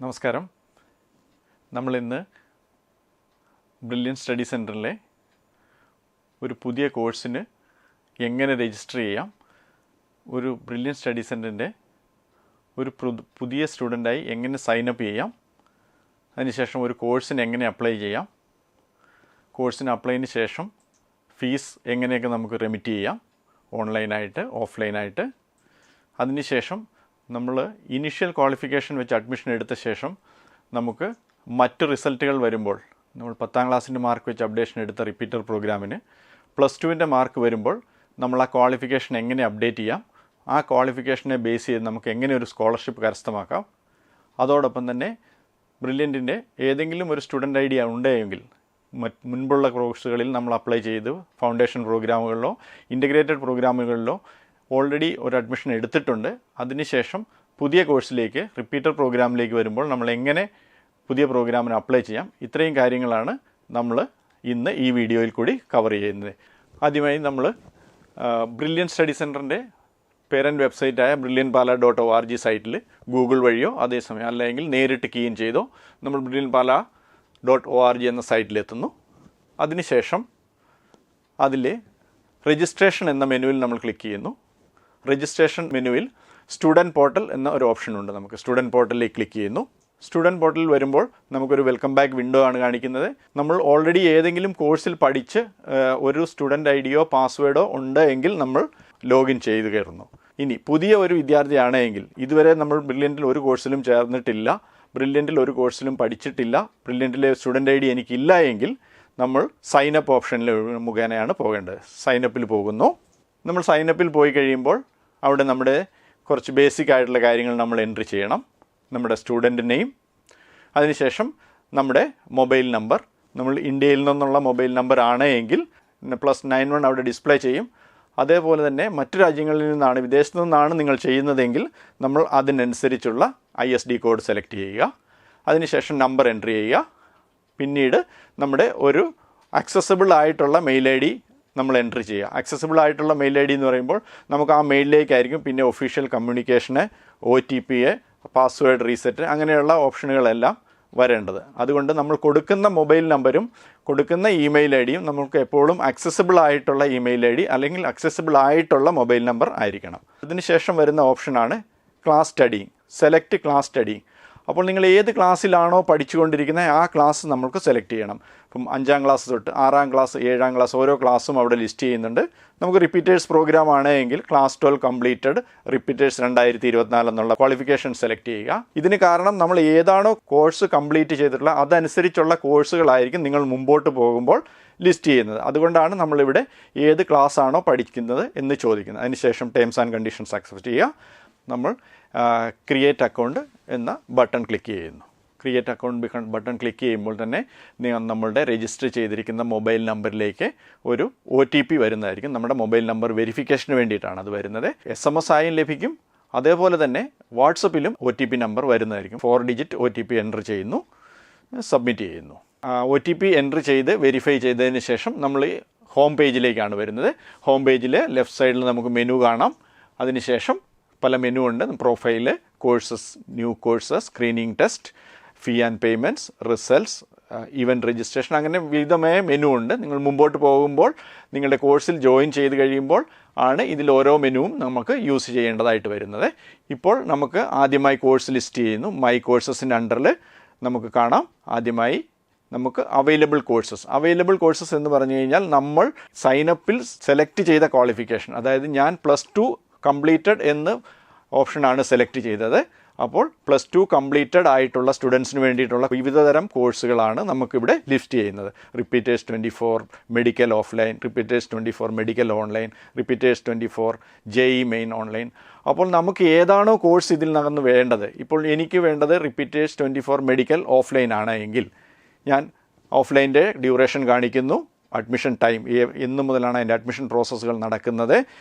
നമസ്കാരം. നമ്മളിന്ന് brilliant study സെൻറ്ററിലെ ഒരു പുതിയ കോഴ്സിന് എങ്ങനെ രജിസ്റ്റർ ചെയ്യാം, ഒരു ബ്രില്യൻറ്റ് സ്റ്റഡി സെൻറ്ററിൻ്റെ ഒരു പുതിയ സ്റ്റുഡൻ്റായി എങ്ങനെ സൈനപ്പ് ചെയ്യാം, അതിനുശേഷം ഒരു കോഴ്സിന് എങ്ങനെ അപ്ലൈ ചെയ്യാം, കോഴ്സിന് അപ്ലൈന് ശേഷം ഫീസ് എങ്ങനെയൊക്കെ നമുക്ക് റെമിറ്റ് ചെയ്യാം, ഓൺലൈനായിട്ട് ഓഫ്ലൈനായിട്ട്. അതിനുശേഷം നമ്മൾ ഇനിഷ്യൽ ക്വാളിഫിക്കേഷൻ വെച്ച് അഡ്മിഷൻ എടുത്ത ശേഷം നമുക്ക് മറ്റ് റിസൾട്ടുകൾ വരുമ്പോൾ, നമ്മൾ 10ാം ക്ലാസ്സിൻ്റെ മാർക്ക് വെച്ച് അപ്ഡേഷൻ എടുത്ത റിപ്പീറ്റർ പ്രോഗ്രാമിന് +2ൻ്റെ മാർക്ക് വരുമ്പോൾ നമ്മൾ ആ ക്വാളിഫിക്കേഷൻ എങ്ങനെ അപ്ഡേറ്റ് ചെയ്യാം, ആ ക്വാളിഫിക്കേഷനെ ബേസ് ചെയ്ത് നമുക്ക് എങ്ങനെ ഒരു സ്കോളർഷിപ്പ് കരസ്ഥമാക്കാം. അതോടൊപ്പം തന്നെ ബ്രില്യൻറ്റിൻ്റെ ഏതെങ്കിലും ഒരു സ്റ്റുഡൻറ്റ് ഐഡിയ ഉണ്ടെങ്കിൽ മുൻപുള്ള കോഴ്സുകളിൽ നമ്മൾ അപ്ലൈ ചെയ്ത് ഫൗണ്ടേഷൻ പ്രോഗ്രാമുകളിലോ ഇൻ്റഗ്രേറ്റഡ് പ്രോഗ്രാമുകളിലോ ഓൾറെഡി ഒരു അഡ്മിഷൻ എടുത്തിട്ടുണ്ട്. അതിനുശേഷം പുതിയ കോഴ്സിലേക്ക് റിപ്പീറ്റർ പ്രോഗ്രാമിലേക്ക് വരുമ്പോൾ നമ്മൾ എങ്ങനെ പുതിയ പ്രോഗ്രാമിന് അപ്ലൈ ചെയ്യാം, ഇത്രയും കാര്യങ്ങളാണ് നമ്മൾ ഇന്ന് ഈ വീഡിയോയിൽ കൂടി കവർ ചെയ്യുന്നത്. ആദ്യമായി നമ്മൾ ബ്രില്യൻറ്റ് സ്റ്റഡി സെൻറ്ററിൻ്റെ പേരൻറ്റ് വെബ്സൈറ്റായ brilliantpala.org സൈറ്റിൽ ഗൂഗിൾ വഴിയോ അതേസമയം അല്ലെങ്കിൽ നേരിട്ട് കീ ഇൻ ചെയ്തോ നമ്മൾ brilliantpala.org എന്ന സൈറ്റിലെത്തുന്നു. അതിനുശേഷം അതിലെ രജിസ്ട്രേഷൻ എന്ന മെനുവിൽ നമ്മൾ ക്ലിക്ക് ചെയ്യുന്നു. രജിസ്ട്രേഷൻ മെനുവിൽ സ്റ്റുഡൻറ്റ് പോർട്ടൽ എന്ന ഒരു ഓപ്ഷൻ ഉണ്ട്. നമുക്ക് സ്റ്റുഡൻറ്റ് പോർട്ടലിലേക്ക് ക്ലിക്ക് ചെയ്യുന്നു. സ്റ്റുഡൻറ്റ് പോർട്ടലിൽ വരുമ്പോൾ നമുക്കൊരു വെൽക്കം ബാക്ക് വിൻഡോ ആണ് കാണിക്കുന്നത്. നമ്മൾ ഓൾറെഡി ഏതെങ്കിലും കോഴ്സിൽ പഠിച്ച് ഒരു സ്റ്റുഡൻറ്റ് ഐഡിയോ പാസ്വേഡോ ഉണ്ട് എങ്കിൽ നമ്മൾ ലോഗിൻ ചെയ്ത് കയറുന്നു. ഇനി പുതിയ ഒരു വിദ്യാർത്ഥിയാണെങ്കിൽ, ഇതുവരെ നമ്മൾ ബ്രില്യൻറ്റിൽ ഒരു കോഴ്സിലും ചേർന്നിട്ടില്ല, ബ്രില്യൻറ്റിൽ ഒരു കോഴ്സിലും പഠിച്ചിട്ടില്ല, ബ്രില്യൻറ്റിലെ സ്റ്റുഡൻറ്റ് ഐഡി എനിക്കില്ല എങ്കിൽ നമ്മൾ സൈനപ്പ് ഓപ്ഷനിൽ മുഖേനയാണ് പോകേണ്ടത്. സൈനപ്പിൽ പോകുന്നു. നമ്മൾ സൈനപ്പിൽ പോയി കഴിയുമ്പോൾ അവിടെ നമ്മുടെ കുറച്ച് ബേസിക് ആയിട്ടുള്ള കാര്യങ്ങൾ നമ്മൾ എൻട്രി ചെയ്യണം. നമ്മുടെ സ്റ്റുഡൻറ്റ് നെയിം, അതിനുശേഷം നമ്മുടെ മൊബൈൽ നമ്പർ. നമ്മൾ ഇന്ത്യയിൽ നിന്നുള്ള മൊബൈൽ നമ്പർ ആണ് എങ്കിൽ +91 അവിടെ ഡിസ്പ്ലേ ചെയ്യും. അതേപോലെ തന്നെ മറ്റു രാജ്യങ്ങളിൽ നിന്നാണ്, വിദേശത്തു നിന്നാണ് നിങ്ങൾ ചെയ്യുന്നതെങ്കിൽ നമ്മൾ അതിനനുസരിച്ചുള്ള ISD കോഡ് സെലക്ട് ചെയ്യുക. അതിനുശേഷം നമ്പർ എൻട്രി ചെയ്യുക. പിന്നീട് നമ്മുടെ ഒരു അക്സസിബിൾ ആയിട്ടുള്ള മെയിൽ ID നമ്മൾ എൻട്രി ചെയ്യുക. അക്സസിബിൾ ആയിട്ടുള്ള മെയിൽ ID എന്ന് പറയുമ്പോൾ നമുക്ക് ആ മെയിലിലേക്കായിരിക്കും പിന്നെ ഒഫീഷ്യൽ കമ്മ്യൂണിക്കേഷന്, OTP, പാസ്വേഡ് റീസെറ്റ്, അങ്ങനെയുള്ള ഓപ്ഷനുകളെല്ലാം വരേണ്ടത്. അതുകൊണ്ട് നമ്മൾ കൊടുക്കുന്ന മൊബൈൽ നമ്പരും കൊടുക്കുന്ന ഇമെയിൽ IDയും നമുക്ക് എപ്പോഴും അക്സസിബിൾ ആയിട്ടുള്ള ഇമെയിൽ ID അല്ലെങ്കിൽ അക്സസിബിൾ ആയിട്ടുള്ള മൊബൈൽ നമ്പർ ആയിരിക്കണം. അതിനുശേഷം വരുന്ന ഓപ്ഷനാണ് class studying. Select class studying. അപ്പോൾ നിങ്ങൾ ഏത് ക്ലാസ്സിലാണോ പഠിച്ചുകൊണ്ടിരിക്കുന്നത് ആ ക്ലാസ് നമുക്ക് സെലക്ട് ചെയ്യണം. ഇപ്പം 5ാം ക്ലാസ് തൊട്ട് 6ാം ക്ലാസ് 7ാം ക്ലാസ് ഓരോ ക്ലാസ്സും അവിടെ ലിസ്റ്റ് ചെയ്യുന്നുണ്ട്. നമുക്ക് റിപ്പീറ്റേഴ്സ് പ്രോഗ്രാം ആണ് എങ്കിൽ ക്ലാസ് 12 കംപ്ലീറ്റഡ് റിപ്പീറ്റേഴ്സ് 2024 എന്നുള്ള ക്വാളിഫിക്കേഷൻ സെലക്ട് ചെയ്യുക. ഇതിന് കാരണം നമ്മൾ ഏതാണോ കോഴ്സ് കംപ്ലീറ്റ് ചെയ്തിട്ടുള്ളത് അതനുസരിച്ചുള്ള കോഴ്സുകളായിരിക്കും നിങ്ങൾ മുമ്പോട്ട് പോകുമ്പോൾ ലിസ്റ്റ് ചെയ്യുന്നത്. അതുകൊണ്ടാണ് നമ്മളിവിടെ ഏത് ക്ലാസ് ആണോ പഠിക്കുന്നത് എന്ന് ചോദിക്കുന്നത്. അതിനുശേഷം ടേംസ് ആൻഡ് കണ്ടീഷൻസ് അക്സെപ്റ്റ് ചെയ്യുക. നമ്മൾ ക്രിയേറ്റ് അക്കൗണ്ട് എന്ന ബട്ടൺ ക്ലിക്ക് ചെയ്യുന്നു. ക്രിയേറ്റ് അക്കൗണ്ട് ബട്ടൺ ക്ലിക്ക് ചെയ്യുമ്പോൾ തന്നെ നമ്മളുടെ രജിസ്റ്റർ ചെയ്തിരിക്കുന്ന മൊബൈൽ നമ്പറിലേക്ക് ഒരു OTP വരുന്നതായിരിക്കും. നമ്മുടെ മൊബൈൽ നമ്പർ വെരിഫിക്കേഷന് വേണ്ടിയിട്ടാണ് അത് വരുന്നത്. SMS ആയും ലഭിക്കും. അതേപോലെ തന്നെ വാട്സപ്പിലും OTP നമ്പർ വരുന്നതായിരിക്കും. 4 ഡിജിറ്റ് OTP എൻ്റർ ചെയ്യുന്നു, സബ്മിറ്റ് ചെയ്യുന്നു. OTP എൻ്റർ ചെയ്ത് വെരിഫൈ ചെയ്തതിന് ശേഷം നമ്മൾ ഹോം പേജിലേക്കാണ് വരുന്നത്. ഹോം പേജിൽ ലെഫ്റ്റ് സൈഡിൽ നമുക്ക് മെനു കാണാം. അതിനുശേഷം പല മെനു ഉണ്ട്. Profile, courses, new courses, screening test, fee and payments, results, event registration, അങ്ങനെ വിവിധമായ മെനു ഉണ്ട്. നിങ്ങൾ മുമ്പോട്ട് പോകുമ്പോൾ നിങ്ങളുടെ കോഴ്സിൽ ജോയിൻ ചെയ്ത് കഴിയുമ്പോൾ ആണ് ഇതിൽ ഓരോ മെനുവും നമുക്ക് യൂസ് ചെയ്യേണ്ടതായിട്ട് വരുന്നത്. ഇപ്പോൾ നമുക്ക് ആദ്യമായി കോഴ്സ് ലിസ്റ്റ് ചെയ്യുന്നു. മൈ കോഴ്സസിൻ്റെ അണ്ടറിൽ നമുക്ക് കാണാം. ആദ്യമായി നമുക്ക് അവൈലബിൾ കോഴ്സസ് എന്ന് പറഞ്ഞു കഴിഞ്ഞാൽ നമ്മൾ സൈനപ്പിൽ സെലക്ട് ചെയ്ത ക്വാളിഫിക്കേഷൻ, അതായത് ഞാൻ +2 കംപ്ലീറ്റഡ് എന്ന് ഓപ്ഷനാണ് സെലക്ട് ചെയ്തത്. അപ്പോൾ +2 കംപ്ലീറ്റഡ് ആയിട്ടുള്ള സ്റ്റുഡൻസിന് വേണ്ടിയിട്ടുള്ള വിവിധതരം കോഴ്സുകളാണ് നമുക്കിവിടെ ലിസ്റ്റ് ചെയ്യുന്നത്. Repeaters 24 medical offline, repeaters 24 medical online, repeaters 24 JEE main online. അപ്പോൾ നമുക്ക് ഏതാണോ കോഴ്സ് ഇതിൽ നിന്ന് വേണ്ടത്, ഇപ്പോൾ എനിക്ക് വേണ്ടത് റിപ്പീറ്റേഴ്സ് 24 മെഡിക്കൽ ഓഫ്ലൈൻ ആണ് എങ്കിൽ ഞാൻ ഓഫ്ലൈൻ്റെ ഡ്യൂറേഷൻ കാണിക്കുന്നു, അഡ്മിഷൻ ടൈം, എന്ന് മുതലാണ് അതിൻ്റെ അഡ്മിഷൻ പ്രോസസ്സുകൾ നടക്കുന്നത്,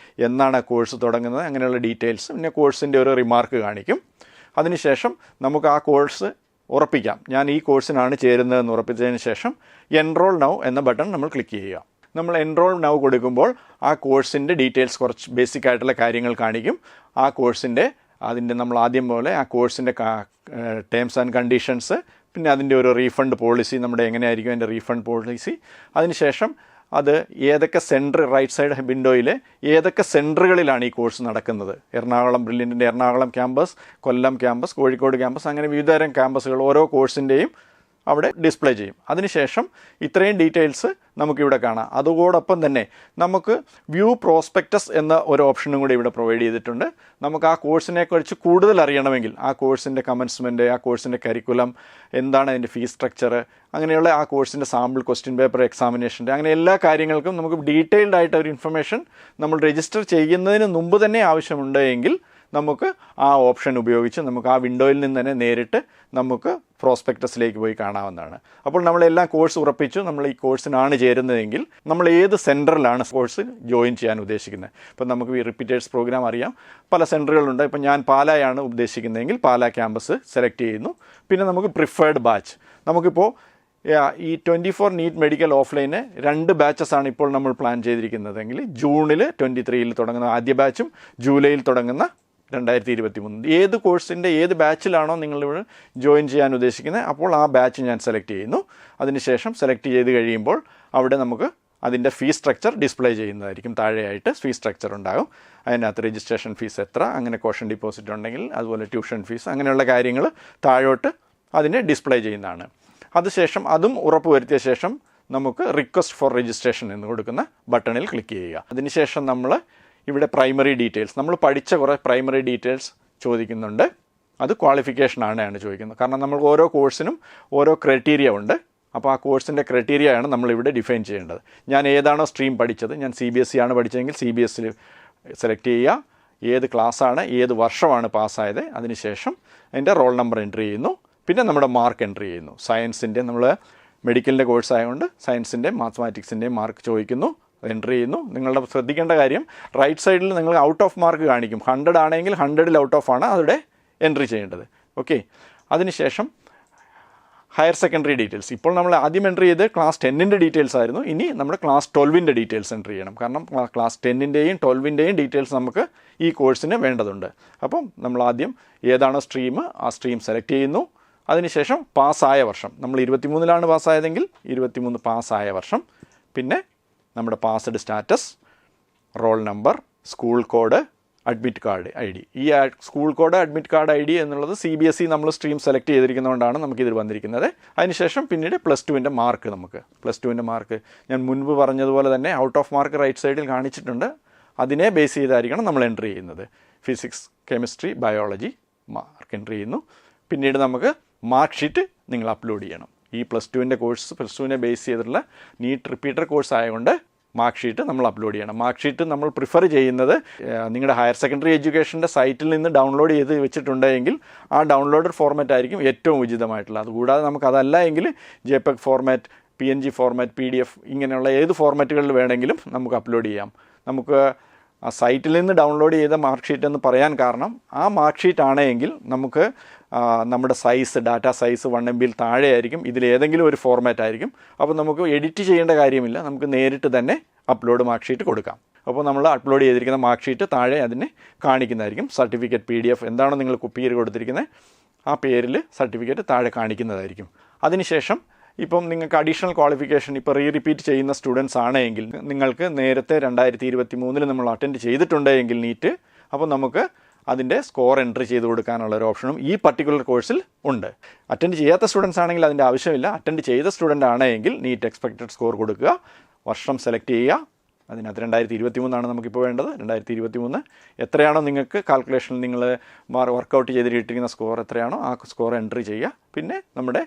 എന്നാണ് കോഴ്സ് തുടങ്ങുന്നത്, അങ്ങനെയുള്ള ഡീറ്റെയിൽസ്, പിന്നെ കോഴ്സിൻ്റെ ഒരു റിമാർക്ക് കാണിക്കും. അതിനുശേഷം നമുക്ക് ആ കോഴ്സ് ഉറപ്പിക്കാം. ഞാൻ ഈ കോഴ്സിനാണ് ചേരുന്നതെന്ന് ഉറപ്പിച്ചതിന് ശേഷം എൻറോൾ നൗ എന്ന ബട്ടൺ നമ്മൾ ക്ലിക്ക് ചെയ്യുക. നമ്മൾ എൻറോൾ നൗ കൊടുക്കുമ്പോൾ ആ കോഴ്സിൻ്റെ ഡീറ്റെയിൽസ്, കുറച്ച് ബേസിക് ആയിട്ടുള്ള കാര്യങ്ങൾ കാണിക്കും. ആ കോഴ്സിൻ്റെ അതിൻ്റെ നമ്മൾ ആദ്യം പോലെ ആ കോഴ്സിൻ്റെ ടേംസ് ആൻഡ് കണ്ടീഷൻസ്, പിന്നെ അതിൻ്റെ ഒരു റീഫണ്ട് പോളിസി, നമ്മുടെ എങ്ങനെയായിരിക്കും അതിൻ്റെ റീഫണ്ട് പോളിസി, അതിനുശേഷം അത് ഏതൊക്കെ സെൻറ്റർ, റൈറ്റ് സൈഡ് വിൻഡോയിൽ ഏതൊക്കെ സെൻറ്ററുകളിലാണ് ഈ കോഴ്സ് നടക്കുന്നത്, എറണാകുളം ബ്രില്യൻറ്റിൻ്റെ എറണാകുളം ക്യാമ്പസ്, കൊല്ലം ക്യാമ്പസ്, കോഴിക്കോട് ക്യാമ്പസ്, അങ്ങനെ വിവിധതരം ക്യാമ്പസുകൾ ഓരോ കോഴ്സിൻ്റെയും അവിടെ ഡിസ്പ്ലേ ചെയ്യും. അതിനുശേഷം ഇത്രയും ഡീറ്റെയിൽസ് നമുക്കിവിടെ കാണാം. അതോടൊപ്പം തന്നെ നമുക്ക് വ്യൂ പ്രോസ്പെക്ടസ് എന്ന ഒരു ഓപ്ഷനും കൂടി ഇവിടെ പ്രൊവൈഡ് ചെയ്തിട്ടുണ്ട്. നമുക്ക് ആ കോഴ്സിനെക്കുറിച്ച് കൂടുതൽ അറിയണമെങ്കിൽ ആ കോഴ്സിൻ്റെ കമൻസ്മെൻറ്റ്, ആ കോഴ്സിൻ്റെ കരിക്കുലം എന്താണ്, അതിൻ്റെ ഫീസ് സ്ട്രക്ചർ, അങ്ങനെയുള്ള ആ കോഴ്സിൻ്റെ സാമ്പിൾ ക്വസ്റ്റ്യൻ പേപ്പർ എക്സാമിനേഷൻ്റെ, അങ്ങനെ എല്ലാ കാര്യങ്ങൾക്കും നമുക്ക് ഡീറ്റെയിൽഡ് ആയിട്ട് ഒരു ഇൻഫർമേഷൻ നമ്മൾ രജിസ്റ്റർ ചെയ്യുന്നതിന് മുമ്പ് തന്നെ ആവശ്യമുണ്ട് എങ്കിൽ നമുക്ക് ആ ഓപ്ഷൻ ഉപയോഗിച്ച് നമുക്ക് ആ വിൻഡോയിൽ നിന്ന് തന്നെ നേരിട്ട് നമുക്ക് പ്രോസ്പെക്ടസിലേക്ക് പോയി കാണാവുന്നതാണ്. അപ്പോൾ നമ്മളെല്ലാം കോഴ്സ് ഉറപ്പിച്ചു, നമ്മൾ ഈ കോഴ്സിനാണ് ചേരുന്നതെങ്കിൽ നമ്മൾ ഏത് സെൻറ്ററിലാണ് കോഴ്സ് ജോയിൻ ചെയ്യാൻ ഉദ്ദേശിക്കുന്നത്. ഇപ്പം നമുക്ക് ഈ റിപ്പീറ്റേഴ്സ് പ്രോഗ്രാം അറിയാം, പല സെൻറ്ററുകളുണ്ട്. ഇപ്പം ഞാൻ പാലായാണ് ഉദ്ദേശിക്കുന്നതെങ്കിൽ പാലാ ക്യാമ്പസ് സെലക്ട് ചെയ്യുന്നു. പിന്നെ നമുക്ക് പ്രിഫേർഡ് ബാച്ച്, നമുക്കിപ്പോൾ ഈ 24 നീറ്റ് മെഡിക്കൽ ഓഫ്ലൈന് 2 ബാച്ചസാണ് ഇപ്പോൾ നമ്മൾ പ്ലാൻ ചെയ്തിരിക്കുന്നതെങ്കിൽ ജൂണിൽ 23 തുടങ്ങുന്ന ആദ്യ ബാച്ചും ജൂലൈയിൽ തുടങ്ങുന്ന 2023 ഏത് കോഴ്സിൻ്റെ ഏത് ബാച്ചിലാണോ നിങ്ങളിവിടെ ജോയിൻ ചെയ്യാൻ ഉദ്ദേശിക്കുന്നത് അപ്പോൾ ആ ബാച്ച് ഞാൻ സെലക്ട് ചെയ്യുന്നു. അതിനുശേഷം സെലക്ട് ചെയ്ത് കഴിയുമ്പോൾ അവിടെ നമുക്ക് അതിൻ്റെ ഫീസ് സ്ട്രക്ചർ ഡിസ്പ്ലേ ചെയ്യുന്നതായിരിക്കും. താഴെയായിട്ട് ഫീസ് സ്ട്രക്ചർ ഉണ്ടാകും. അതിനകത്ത് രജിസ്ട്രേഷൻ ഫീസ് എത്ര, അങ്ങനെ കോഷൻ ഡിപ്പോസിറ്റ് ഉണ്ടെങ്കിൽ അതുപോലെ ട്യൂഷൻ ഫീസ്, അങ്ങനെയുള്ള കാര്യങ്ങൾ താഴോട്ട് അതിനെ ഡിസ്പ്ലേ ചെയ്യുന്നതാണ്. അതുശേഷം അതും ഉറപ്പ് വരുത്തിയ ശേഷം നമുക്ക് റിക്വസ്റ്റ് ഫോർ രജിസ്ട്രേഷൻ എന്ന് കൊടുക്കുന്ന ബട്ടണിൽ ക്ലിക്ക് ചെയ്യുക. അതിനുശേഷം നമ്മൾ ഇവിടെ പ്രൈമറി ഡീറ്റെയിൽസ്, നമ്മൾ പഠിച്ച കുറേ പ്രൈമറി ഡീറ്റെയിൽസ് ചോദിക്കുന്നുണ്ട്. അത് ക്വാളിഫിക്കേഷനാണ് ചോദിക്കുന്നത്. കാരണം നമ്മൾ ഓരോ കോഴ്സിനും ഓരോ ക്രൈറ്റീരിയ ഉണ്ട്. അപ്പോൾ ആ കോഴ്സിൻ്റെ ക്രൈറ്റീരിയയാണ് നമ്മളിവിടെ ഡിഫൈൻ ചെയ്യേണ്ടത്. ഞാൻ ഏതാണോ സ്ട്രീം പഠിച്ചത്, ഞാൻ CBSE ആണ് പഠിച്ചതെങ്കിൽ CBSE സെലക്ട് ചെയ്യുക. ഏത് ക്ലാസ്സാണ്, ഏത് വർഷമാണ് പാസ്സായത്, അതിനുശേഷം അതിൻ്റെ റോൾ നമ്പർ എൻട്രി ചെയ്യുന്നു. പിന്നെ നമ്മുടെ മാർക്ക് എൻട്രി ചെയ്യുന്നു. സയൻസിൻ്റെ, നമ്മൾ മെഡിക്കലിൻ്റെ കോഴ്സ് ആയതുകൊണ്ട് സയൻസിൻ്റെ മാത്തമാറ്റിക്സിൻ്റെയും മാർക്ക് ചോദിക്കുന്നു, എൻട്രി ചെയ്യുന്നു. നിങ്ങളുടെ ശ്രദ്ധിക്കേണ്ട കാര്യം, റൈറ്റ് സൈഡിൽ നിങ്ങൾ ഔട്ട് ഓഫ് മാർക്ക് കാണിക്കും. 100 ആണെങ്കിൽ 100ൽ ഔട്ട് ഓഫ് ആണ് അവിടെ എൻട്രി ചെയ്യേണ്ടത്. ഓക്കെ. അതിനുശേഷം ഹയർ സെക്കൻഡറി ഡീറ്റെയിൽസ്. ഇപ്പോൾ നമ്മൾ ആദ്യം എൻട്രി ചെയ്ത് ക്ലാസ് 10ൻ്റെ ഡീറ്റെയിൽസ് ആയിരുന്നു. ഇനി നമ്മുടെ ക്ലാസ് 12ൻ്റെ ഡീറ്റെയിൽസ് എൻട്രി ചെയ്യണം. കാരണം ക്ലാസ് 10ൻ്റെയും 12ൻ്റെയും ഡീറ്റെയിൽസ് നമുക്ക് ഈ കോഴ്സിന് വേണ്ടതുണ്ട്. അപ്പം നമ്മൾ ആദ്യം ഏതാണോ സ്ട്രീം ആ സ്ട്രീം സെലക്ട് ചെയ്യുന്നു. അതിനുശേഷം പാസ്സായ വർഷം, നമ്മൾ 23ലാണ് പാസ്സായതെങ്കിൽ 23 പാസ്സായ വർഷം, പിന്നെ നമ്മുടെ passed status, roll number, school code, admit card ID. ഈ school code, admit card ID എന്നുള്ളത് CBSE നമ്മൾ സ്ട്രീം സെലക്ട് ചെയ്തിരിക്കുന്നതുകൊണ്ടാണ് നമുക്കിതിൽ വന്നിരിക്കുന്നത്. അതിനുശേഷം പിന്നീട് +2ൻ്റെ മാർക്ക്, നമുക്ക് +2ൻ്റെ മാർക്ക് ഞാൻ മുൻപ് പറഞ്ഞതുപോലെ തന്നെ ഔട്ട് ഓഫ് മാർക്ക് റൈറ്റ് സൈഡിൽ കാണിച്ചിട്ടുണ്ട്. അതിനെ ബേസ് ചെയ്തായിരിക്കണം നമ്മൾ എൻട്രി ചെയ്യുന്നത്. Physics, chemistry, biology mark entry ചെയ്യുന്നു. പിന്നീട് നമുക്ക് മാർക്ക് ഷീറ്റ് നിങ്ങൾ അപ്ലോഡ് ചെയ്യണം. ഈ +2ൻ്റെ കോഴ്സ്, +2നെ ബേസ് ചെയ്തിട്ടുള്ള നീറ്റ് റിപ്പീറ്റർ കോഴ്സ് ആയതുകൊണ്ട് മാർക്ക് ഷീറ്റ് നമ്മൾ അപ്ലോഡ് ചെയ്യണം. മാർക്ക് ഷീറ്റ് നമ്മൾ പ്രിഫർ ചെയ്യുന്നത് നിങ്ങളുടെ ഹയർ സെക്കൻഡറി എഡ്യൂക്കേഷൻ്റെ സൈറ്റിൽ നിന്ന് ഡൗൺലോഡ് ചെയ്ത് വെച്ചിട്ടുണ്ടെങ്കിൽ ആ ഡൗൺലോഡഡ് ഫോർമാറ്റ് ആയിരിക്കും ഏറ്റവും ഉചിതമായിട്ടുള്ളത്. അതുകൂടാതെ നമുക്കതല്ല എങ്കിൽ JPEG format, PNG format, PDF ഇങ്ങനെയുള്ള ഏത് ഫോർമാറ്റുകളിൽ വേണമെങ്കിലും നമുക്ക് അപ്ലോഡ് ചെയ്യാം. നമുക്ക് ആ സൈറ്റിൽ നിന്ന് ഡൗൺലോഡ് ചെയ്ത മാർക്ക് ഷീറ്റ് എന്ന് പറയാൻ കാരണം, ആ മാർക്ക് ഷീറ്റ് ആണെങ്കിൽ നമുക്ക് നമ്മുടെ സൈസ്, ഡാറ്റ സൈസ് 1 MB താഴെ ആയിരിക്കും. ഇതിലേതെങ്കിലും ഒരു ഫോർമാറ്റ് ആയിരിക്കും. അപ്പോൾ നമുക്ക് എഡിറ്റ് ചെയ്യേണ്ട കാര്യമില്ല, നമുക്ക് നേരിട്ട് തന്നെ അപ്ലോഡ് മാർക്ക് ഷീറ്റ് കൊടുക്കാം. അപ്പോൾ നമ്മൾ അപ്ലോഡ് ചെയ്തിരിക്കുന്ന മാർക്ക് ഷീറ്റ് താഴെ അതിനെ കാണിക്കുന്നതായിരിക്കും. സർട്ടിഫിക്കറ്റ് PDF എന്താണോ നിങ്ങൾ പേര് കൊടുത്തിരിക്കുന്നത് ആ പേരിൽ സർട്ടിഫിക്കറ്റ് താഴെ കാണിക്കുന്നതായിരിക്കും. അതിനുശേഷം ഇപ്പം നിങ്ങൾക്ക് അഡീഷണൽ ക്വാളിഫിക്കേഷൻ ഇപ്പോൾ റിപ്പീറ്റ് ചെയ്യുന്ന സ്റ്റുഡൻസ് ആണെങ്കിൽ, നിങ്ങൾക്ക് നേരത്തെ 2023 നമ്മൾ അറ്റൻഡ് ചെയ്തിട്ടുണ്ടെങ്കിൽ നീറ്റ്, അപ്പോൾ നമുക്ക് അതിൻ്റെ സ്കോർ എൻട്രി ചെയ്ത് കൊടുക്കാനുള്ള ഒരു ഓപ്ഷനും ഈ പർട്ടിക്കുലർ കോഴ്സിൽ ഉണ്ട്. അറ്റൻഡ് ചെയ്യാത്ത സ്റ്റുഡൻസ് ആണെങ്കിൽ അതിൻ്റെ ആവശ്യമില്ല. അറ്റൻഡ് ചെയ്ത സ്റ്റുഡൻ്റ് ആണെങ്കിൽ നീറ്റ് എക്സ്പെക്റ്റഡ് സ്കോർ കൊടുക്കുക, വർഷം സെലക്ട് ചെയ്യുക. അതിനകത്ത് 2023 നമുക്കിപ്പോൾ വേണ്ടത്. 2023 എത്രയാണോ നിങ്ങൾക്ക് കാൽക്കുലേഷനിൽ നിങ്ങൾ വർക്കൗട്ട് ചെയ്തിട്ടിരിക്കുന്ന സ്കോർ എത്രയാണോ ആ സ്കോർ എൻട്രി ചെയ്യുക. പിന്നെ നമ്മുടെ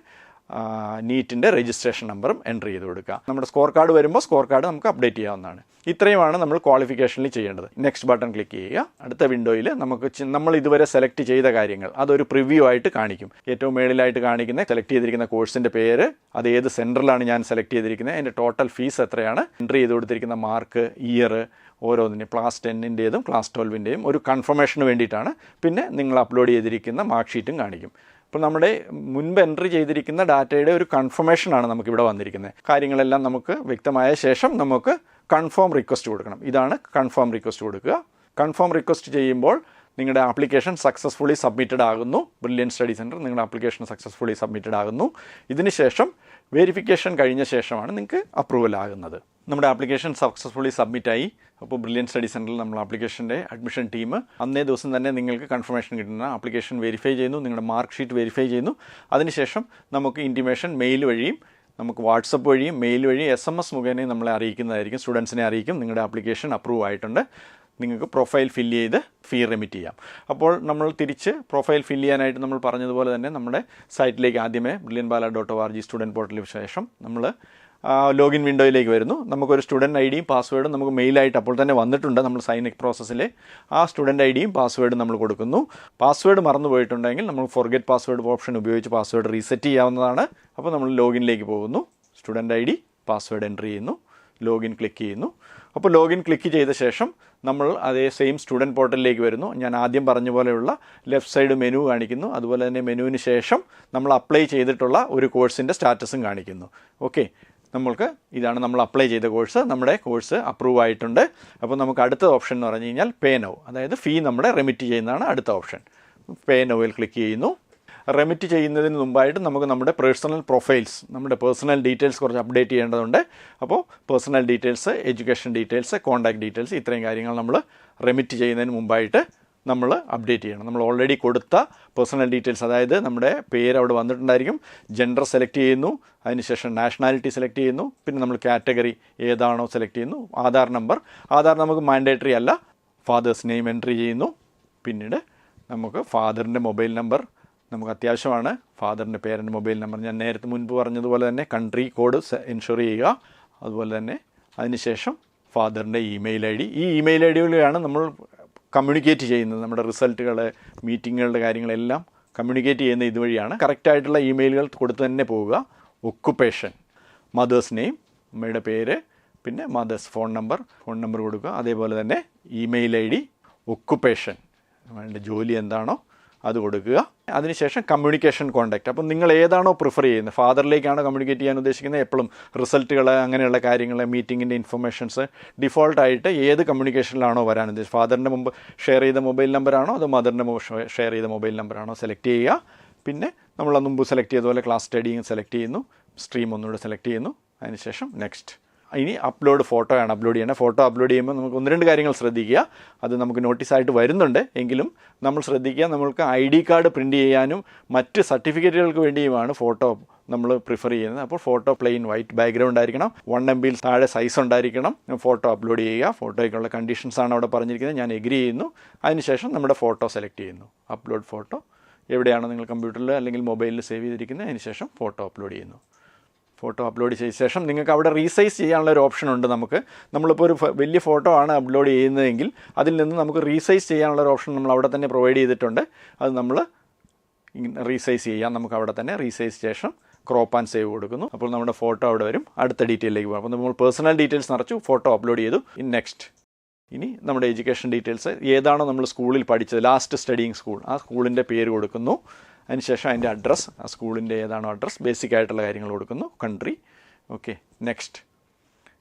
നീറ്റിൻ്റെ രജിസ്ട്രേഷൻ നമ്പറും എൻട്രി ചെയ്ത് കൊടുക്കുക. നമ്മുടെ സ്കോർ കാർഡ് വരുമ്പോൾ സ്കോർ കാർഡ് നമുക്ക് അപ്ഡേറ്റ് ചെയ്യാവുന്നതാണ്. ഇത്രയുമാണ് നമ്മൾ ക്വാളിഫിക്കേഷനിൽ ചെയ്യേണ്ടത്. നെക്സ്റ്റ് ബട്ടൺ ക്ലിക്ക് ചെയ്യുക. അടുത്ത വിൻഡോയിൽ നമ്മൾ ഇതുവരെ സെലക്ട് ചെയ്ത കാര്യങ്ങൾ അതൊരു പ്രിവ്യൂ ആയിട്ട് കാണിക്കും. ഏറ്റവും മേളിലായിട്ട് കാണിക്കുന്ന സെലക്ട് ചെയ്തിരിക്കുന്ന കോഴ്സിൻ്റെ പേര്, അത് ഏത് സെൻറ്ററിലാണ് ഞാൻ സെലക്ട് ചെയ്തിരിക്കുന്നത്, അതിൻ്റെ ടോട്ടൽ ഫീസ് എത്രയാണ്, എൻട്രി ചെയ്ത് കൊടുത്തിരിക്കുന്ന മാർക്ക്, ഇയർ, ഓരോന്നിനും ക്ലാസ് 10ൻ്റെതും ക്ലാസ് 12ൻ്റെയും ഒരു കൺഫർമേഷന് വേണ്ടിയിട്ടാണ്. പിന്നെ നിങ്ങൾ അപ്ലോഡ് ചെയ്തിരിക്കുന്ന മാർക്ക് ഷീറ്റും കാണിക്കും. അപ്പോൾ നമ്മുടെ മുൻപ് എൻട്രി ചെയ്തിരിക്കുന്ന ഡാറ്റയുടെ ഒരു കൺഫർമേഷനാണ് നമുക്കിവിടെ വന്നിരിക്കുന്നത്. കാര്യങ്ങളെല്ലാം നമുക്ക് വ്യക്തമായ ശേഷം നമുക്ക് കൺഫേം റിക്വസ്റ്റ് കൊടുക്കണം. ഇതാണ് കൺഫേം റിക്വസ്റ്റ് കൊടുക്കുക. കൺഫേം റിക്വസ്റ്റ് ചെയ്യുമ്പോൾ നിങ്ങളുടെ ആപ്ലിക്കേഷൻ സക്സസ്ഫുള്ളി സബ്മിറ്റഡ് ആകുന്നു. ബ്രില്യൻറ്റ് സ്റ്റഡി സെൻറ്റർ നിങ്ങളുടെ ആപ്ലിക്കേഷൻ സക്സസ്ഫുള്ളി സബ്മിറ്റഡ് ആകുന്നു. ഇതിന് ശേഷം വെരിഫിക്കേഷൻ കഴിഞ്ഞ ശേഷമാണ് നിങ്ങൾക്ക് അപ്രൂവൽ ആകുന്നത്. നമ്മുടെ ആപ്ലിക്കേഷൻ സക്സസ്ഫുള്ളി സബ്മിറ്റായി. അപ്പോൾ ബ്രില്യൻറ്റ് സ്റ്റഡി സെൻറ്ററിൽ നമ്മൾ ആപ്ലിക്കേഷൻ്റെ അഡ്മിഷൻ ടീം അന്നേ ദിവസം തന്നെ നിങ്ങൾക്ക് കൺഫർമേഷൻ കിട്ടുന്ന ആപ്ലിക്കേഷൻ വെരിഫൈ ചെയ്യുന്നു, നിങ്ങളുടെ മാർക്ക് ഷീറ്റ് വെരിഫൈ ചെയ്യുന്നു. അതിനുശേഷം നമുക്ക് ഇൻറ്റിമേഷൻ മെയിൽ വഴിയും നമുക്ക് വാട്സപ്പ് വഴിയും മെയിൽ വഴിയും SMS മുഖേനയും നമ്മളെ അറിയിക്കുന്നതായിരിക്കും, സ്റ്റുഡൻസിനെ അറിയിക്കും നിങ്ങളുടെ ആപ്ലിക്കേഷൻ അപ്രൂവ് ആയിട്ടുണ്ട്, നിങ്ങൾക്ക് പ്രൊഫൈൽ ഫില്ല് ചെയ്ത് ഫീ റെമിറ്റ് ചെയ്യാം. അപ്പോൾ നമ്മൾ തിരിച്ച് പ്രൊഫൈൽ ഫില്ല് ചെയ്യാനായിട്ട് നമ്മൾ പറഞ്ഞതുപോലെ തന്നെ നമ്മുടെ സൈറ്റിലേക്ക് ആദ്യമേ brilliantbala.org സ്റ്റുഡൻറ്റ് പോർട്ടലിന് ശേഷം നമ്മൾ ലോഗിൻ വിൻഡോയിലേക്ക് വരുന്നു. നമുക്കൊരു സ്റ്റുഡൻറ്റ് ID യും പാസ്വേഡും നമുക്ക് മെയിലായിട്ട് അപ്പോൾ തന്നെ വന്നിട്ടുണ്ട്. നമ്മൾ സൈൻ ഇൻ പ്രോസസ്സിൽ ആ സ്റ്റുഡൻറ്റ് ID യും പാസ്വേഡും നമ്മൾ കൊടുക്കുന്നു. പാസ്വേഡ് മറന്നു പോയിട്ടുണ്ടെങ്കിൽ നമ്മൾ ഫോർഗെറ്റ് പാസ്വേഡ് ഓപ്ഷൻ ഉപയോഗിച്ച് പാസ്വേഡ് റീസെറ്റ് ചെയ്യാവുന്നതാണ്. അപ്പോൾ നമ്മൾ ലോഗിനിലേക്ക് പോകുന്നു, സ്റ്റുഡൻറ്റ് ID പാസ്വേഡ് എൻ്റർ ചെയ്യുന്നു, ലോഗിൻ ക്ലിക്ക് ചെയ്യുന്നു. അപ്പോൾ ലോഗിൻ ക്ലിക്ക് ചെയ്ത ശേഷം നമ്മൾ അതേ സെയിം സ്റ്റുഡൻറ്റ് പോർട്ടലിലേക്ക് വരുന്നു. ഞാൻ ആദ്യം പറഞ്ഞ പോലെയുള്ള ലെഫ്റ്റ് സൈഡ് മെനു കാണിക്കുന്നു. അതുപോലെ തന്നെ മെനുവിന് ശേഷം നമ്മൾ അപ്ലൈ ചെയ്തിട്ടുള്ള ഒരു കോഴ്സിൻ്റെ സ്റ്റാറ്റസും കാണിക്കുന്നു. ഓക്കെ, നമ്മൾക്ക് ഇതാണ് നമ്മൾ അപ്ലൈ ചെയ്ത കോഴ്സ്, നമ്മുടെ കോഴ്സ് അപ്രൂവ് ആയിട്ടുണ്ട്. അപ്പോൾ നമുക്ക് അടുത്ത ഓപ്ഷൻ എന്ന് പറഞ്ഞു കഴിഞ്ഞാൽ പേ നൗ, അതായത് ഫീ നമ്മുടെ റെമിറ്റ് ചെയ്യുന്നതാണ് അടുത്ത ഓപ്ഷൻ. പേ നൗവിൽ ക്ലിക്ക് ചെയ്യുന്നു. റെമിറ്റ് ചെയ്യുന്നതിന് മുമ്പായിട്ട് നമുക്ക് നമ്മുടെ പേഴ്സണൽ പ്രൊഫൈൽസ്, നമ്മുടെ പേഴ്സണൽ ഡീറ്റെയിൽസ് കുറച്ച് അപ്ഡേറ്റ് ചെയ്യേണ്ടതുണ്ട്. അപ്പോൾ personal details, education details, contact details, ഇത്രയും കാര്യങ്ങൾ നമ്മൾ റെമിറ്റ് ചെയ്യുന്നതിന് മുമ്പായിട്ട് നമ്മൾ അപ്ഡേറ്റ് ചെയ്യണം. നമ്മൾ ഓൾറെഡി കൊടുത്ത പേഴ്സണൽ ഡീറ്റെയിൽസ്, അതായത് നമ്മുടെ പേര് അവിടെ വന്നിട്ടുണ്ടായിരിക്കും, ജെൻഡർ സെലക്ട് ചെയ്യുന്നു, അതിനുശേഷം നാഷണാലിറ്റി സെലക്ട് ചെയ്യുന്നു, പിന്നെ നമ്മൾ കാറ്റഗറി ഏതാണോ സെലക്ട് ചെയ്യുന്നു, ആധാർ നമുക്ക് മാൻഡേറ്ററി അല്ല, ഫാദേഴ്സ് നെയിം എൻട്രി ചെയ്യുന്നു. പിന്നീട് നമുക്ക് ഫാദറിൻ്റെ മൊബൈൽ നമ്പർ നമുക്ക് അത്യാവശ്യമാണ്, ഫാദറിൻ്റെ പേരൻ്റെ മൊബൈൽ നമ്പർ. ഞാൻ നേരത്തെ മുൻപ് പറഞ്ഞതുപോലെ തന്നെ കൺട്രി കോഡ് എൻഷുർ ചെയ്യുക. അതുപോലെ തന്നെ അതിനുശേഷം ഫാദറിൻ്റെ ഇമെയിൽ ID, ഈ ഇമെയിൽ IDയിലാണ് നമ്മൾ കമ്മ്യൂണിക്കേറ്റ് ചെയ്യുന്നത്. നമ്മുടെ റിസൾട്ടുകൾ, മീറ്റിങ്ങുകളുടെ കാര്യങ്ങളെല്ലാം കമ്മ്യൂണിക്കേറ്റ് ചെയ്യുന്ന ഇതുവഴിയാണ്. കറക്റ്റായിട്ടുള്ള ഇമെയിലുകൾ കൊടുത്ത് തന്നെ പോവുക. ഒക്കുപ്പേഷൻ, മദേഴ്സ് നെയിം, അമ്മയുടെ പേര്, പിന്നെ മദേഴ്സ് ഫോൺ നമ്പർ കൊടുക്കുക. അതേപോലെ തന്നെ ഇമെയിൽ ID, ഒക്കുപ്പേഷൻ, നമ്മളുടെ ജോലി എന്താണോ അത് കൊടുക്കുക. അതിനുശേഷം കമ്മ്യൂണിക്കേഷൻ കോൺടാക്റ്റ്. അപ്പം നിങ്ങൾ ഏതാണോ പ്രിഫർ ചെയ്യുന്നത്, ഫാദറിലേക്കാണോ കമ്മ്യൂണിക്കേറ്റ് ചെയ്യാൻ ഉദ്ദേശിക്കുന്നത്, എപ്പോഴും റിസൾട്ടുകൾ അങ്ങനെയുള്ള കാര്യങ്ങൾ, മീറ്റിങ്ങിൻ്റെ ഇൻഫർമേഷൻസ് ഡിഫോൾട്ടായിട്ട് ഏത് കമ്മ്യൂണിക്കേഷനിലാണോ വരാൻ ഉദ്ദേശിച്ചത്, ഫാദറിൻ്റെ മുമ്പ് ഷെയർ ചെയ്ത മൊബൈൽ നമ്പറാണോ അതോ മദറിൻ്റെ മുമ്പ് ഷെയർ ചെയ്ത മൊബൈൽ നമ്പറാണോ സെലക്ട് ചെയ്യുക. പിന്നെ നമ്മൾ മുമ്പ് സെലക്ട് ചെയ്തതുപോലെ ക്ലാസ് സ്റ്റഡിയും സെലക്ട് ചെയ്യുന്നു, സ്ട്രീം ഒന്നുകൂടെ സെലക്ട് ചെയ്യുന്നു. അതിനുശേഷം നെക്സ്റ്റ്. ഇനി അപ്ലോഡ് ഫോട്ടോയാണ് അപ്ലോഡ് ചെയ്യേണ്ടത്. ഫോട്ടോ അപ്ലോഡ് ചെയ്യുമ്പോൾ നമുക്ക് 1-2 കാര്യങ്ങൾ ശ്രദ്ധിക്കുക. അത് നമുക്ക് നോട്ടീസായിട്ട് വരുന്നുണ്ട്, എങ്കിലും നമ്മൾ ശ്രദ്ധിക്കുക, നമ്മൾക്ക് ID കാർഡ് പ്രിൻറ്റ് ചെയ്യാനും മറ്റ് സർട്ടിഫിക്കറ്റുകൾക്ക് വേണ്ടിയുമാണ് ഫോട്ടോ നമ്മൾ പ്രിഫർ ചെയ്യുന്നത്. അപ്പോൾ ഫോട്ടോ പ്ലെയിൻ വൈറ്റ് ബാക്ക്ഗ്രൗണ്ട് ആയിരിക്കണം, 1 MB താഴെ സൈസ് ഉണ്ടായിരിക്കണം. ഫോട്ടോ അപ്ലോഡ് ചെയ്യുക. ഫോട്ടോയ്ക്കുള്ള കണ്ടീഷൻസാണ് അവിടെ പറഞ്ഞിരിക്കുന്നത്, ഞാൻ എഗ്രി ചെയ്യുന്നു. അതിനുശേഷം നമ്മുടെ ഫോട്ടോ സെലക്ട് ചെയ്യുന്നു. അപ്ലോഡ് ഫോട്ടോ എവിടെയാണോ നിങ്ങൾ കമ്പ്യൂട്ടറിൽ അല്ലെങ്കിൽ മൊബൈലിൽ സേവ് ചെയ്തിരിക്കുന്നത്, അതിനുശേഷം ഫോട്ടോ അപ്ലോഡ് ചെയ്യുന്നു. ഫോട്ടോ അപ്ലോഡ് ചെയ്ത ശേഷം നിങ്ങൾക്ക് അവിടെ റീസൈസ് ചെയ്യാനുള്ള ഒരു ഓപ്ഷൻ ഉണ്ട്. നമ്മളിപ്പോൾ ഒരു വലിയ ഫോട്ടോ ആണ് അപ്ലോഡ് ചെയ്യുന്നതെങ്കിൽ അതിൽ നിന്ന് നമുക്ക് റീസൈസ് ചെയ്യാനുള്ള ഒരു ഓപ്ഷൻ നമ്മൾ അവിടെ തന്നെ പ്രൊവൈഡ് ചെയ്തിട്ടുണ്ട്. അത് നമ്മൾ റീസൈസ് ചെയ്യാം. നമുക്ക് അവിടെ തന്നെ റീസൈസ് ശേഷം ക്രോപ്പ് ആൻഡ് സേവ് കൊടുക്കുന്നു. അപ്പോൾ നമ്മുടെ ഫോട്ടോ അവിടെ വരും. അടുത്ത ഡീറ്റെയിലേക്ക് പോകും. അപ്പോൾ നമ്മൾ പേഴ്സണൽ ഡീറ്റെയിൽസ് നിറച്ചു, ഫോട്ടോ അപ്ലോഡ് ചെയ്തു. നെക്സ്റ്റ്. ഇനി നമ്മുടെ എഡ്യൂക്കേഷൻ ഡീറ്റെയിൽസ്, ഏതാണോ നമ്മൾ സ്കൂളിൽ പഠിച്ചത്, ലാസ്റ്റ് സ്റ്റഡിയിങ് സ്കൂൾ, ആ സ്കൂളിൻ്റെ പേര് കൊടുക്കുന്നു. അതിനുശേഷം അതിൻ്റെ അഡ്രസ്സ്, ആ സ്കൂളിൻ്റെ ഏതാണോ അഡ്രസ്സ്, ബേസിക് ആയിട്ടുള്ള കാര്യങ്ങൾ കൊടുക്കുന്നു. കൺട്രി. Okay, next.